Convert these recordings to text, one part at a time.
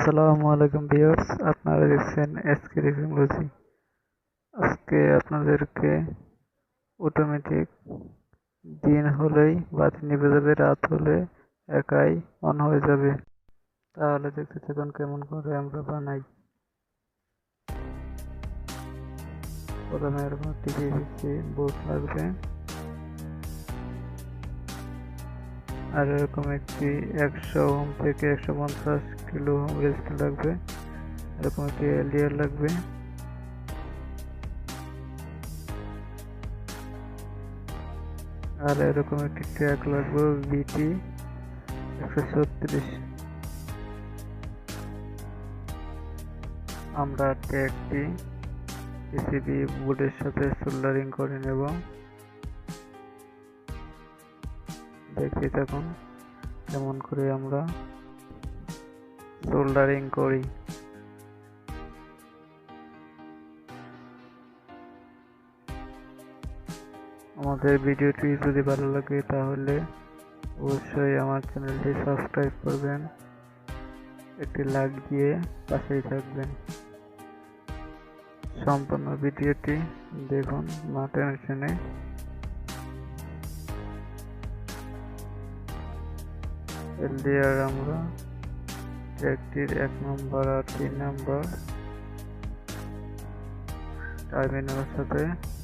আসসালামু আলাইকুম ভিউয়ার্স, আপনারা দেখছেন এসকে টেকনোলজি। আজকে আপনাদেরকে অটোমেটিক দিন হলেই বাতি নিভে যাবে, রাত হলে একাই অন হয়ে যাবে। তাহলে দেখতে থাকুন কেমন করে আমরা বানাই। প্রথমে এরকম একটি পিভিসি বোর্ড লাগবে, আর এরকম একটি 100 ওহম থেকে 150 কিলো ওহম রেজিস্ট্যান্স লাগবে। এরকম একটি এলডিআর লাগবে, আর এরকম একটি ট্র্যাক লাগবে বিটি 136। আমরা ট্র্যাকটি পিসিবি বোর্ডের সাথে সোল্ডারিং করে নেব। দেখতে থাকুন কেমন করে আমরা সোল্ডারিং করি। আমাদের ভিডিওটি যদি ভালো লাগে তাহলে অবশ্যই আমার চ্যানেলটি সাবস্ক্রাইব করবেন, একটি লাইক দিয়ে পাশেই থাকবেন। সম্পূর্ণ ভিডিওটি দেখুন না টেনশনে। এলডিআর আমরা ট্র্যাকটির 1 নম্বর আর 3 নম্বর টার্মিনালের সাথে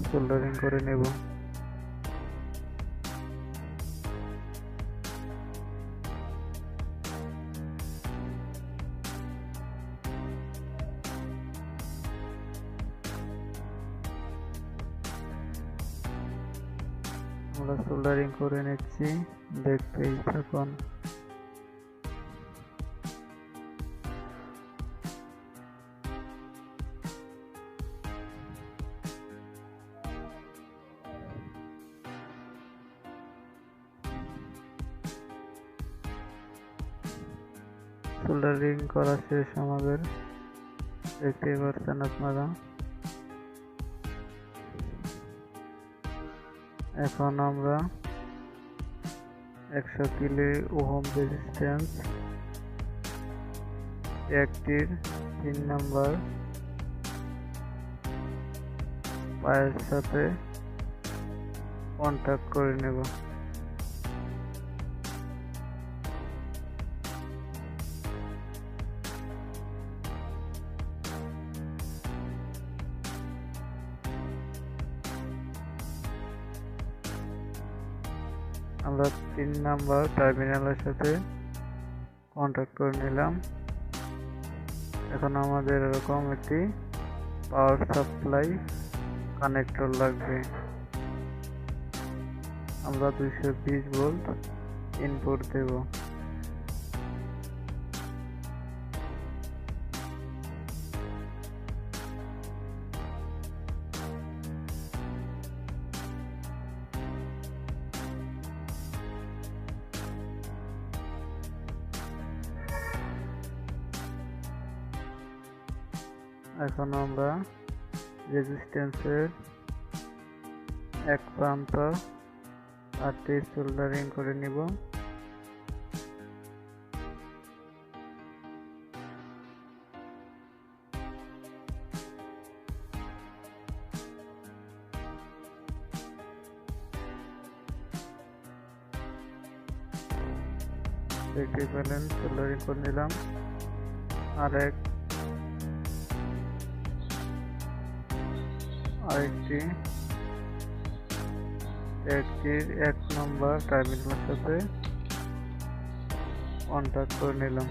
সোল্ডারিং করে নেব। আমরা সোল্ডারিং করে নিচ্ছি, দেখতেই থাকুন। সোল্ডারিং করা শেষ আমাদের, দেখতেই পাচ্ছেন আপনারা। এখন আমরা 100 কিলো ওহম রেজিস্ট্যান্স একটির 3 নম্বর পায়ের সাথে কন্ট্যাক্ট করে নেব। আমরা 3 নম্বর টার্মিনালের সাথে কন্ট্যাক্ট করে নিলাম। এখন আমাদের এরকম একটি পাওয়ার সাপ্লাই কানেক্টর লাগবে। আমরা 220 ভোল্ট ইনপুট দেব। এখন আমরা রেজিস্ট্যান্সের এক প্রান্ত আটটি সোল্ডারিং করে নিব। দেখতে পেলেন সোল্ডারিং করে নিলাম। আরেকটি একটির 1 নম্বর টার্মিনালের সাথে কন্ট্যাক্ট করে নিলাম।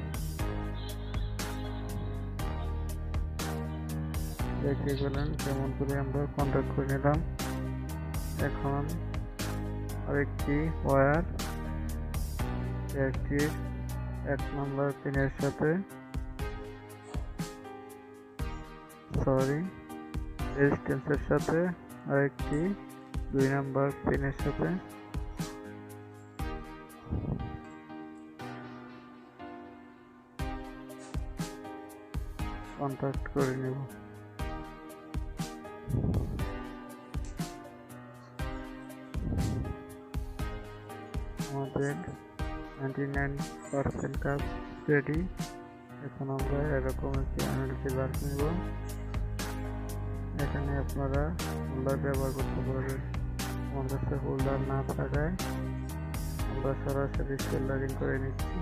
দেখতে পেলেন কেমন করে আমরা কন্ট্যাক্ট করে নিলাম। এখন আরেকটি ওয়্যার একটির 1 নম্বর পিনের সাথে রেজিস্ট্যান্সের সাথে আরেকটি 2 নম্বর পিনের সাথে কন্ট্যাক্ট করে নেব। আমাদের 99% কাজ রেডি। এখন আমরা এরকম একটি আনএলসি বাল্ব নিব। এখানে আপনারা হোল্ডার ব্যবহার করতে পারবেন। আমার কাছে হোল্ডার না থাকায় আমরা সরাসরি সোল্ডারিং করে নিচ্ছি।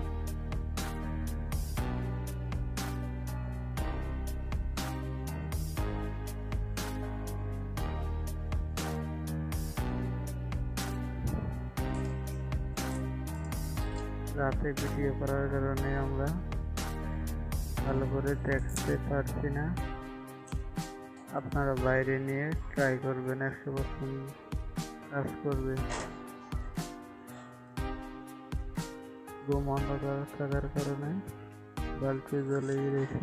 রাতে ভিডিও করার কারণে আমরা ভালো করে দেখতে পারছি না। আপনারা বাইরে নিয়ে ট্রাই করবেন, 100% কাজ করবে। রুম অন্ধকার থাকার কারণে বাল্বটি জ্বলেই রয়েছে।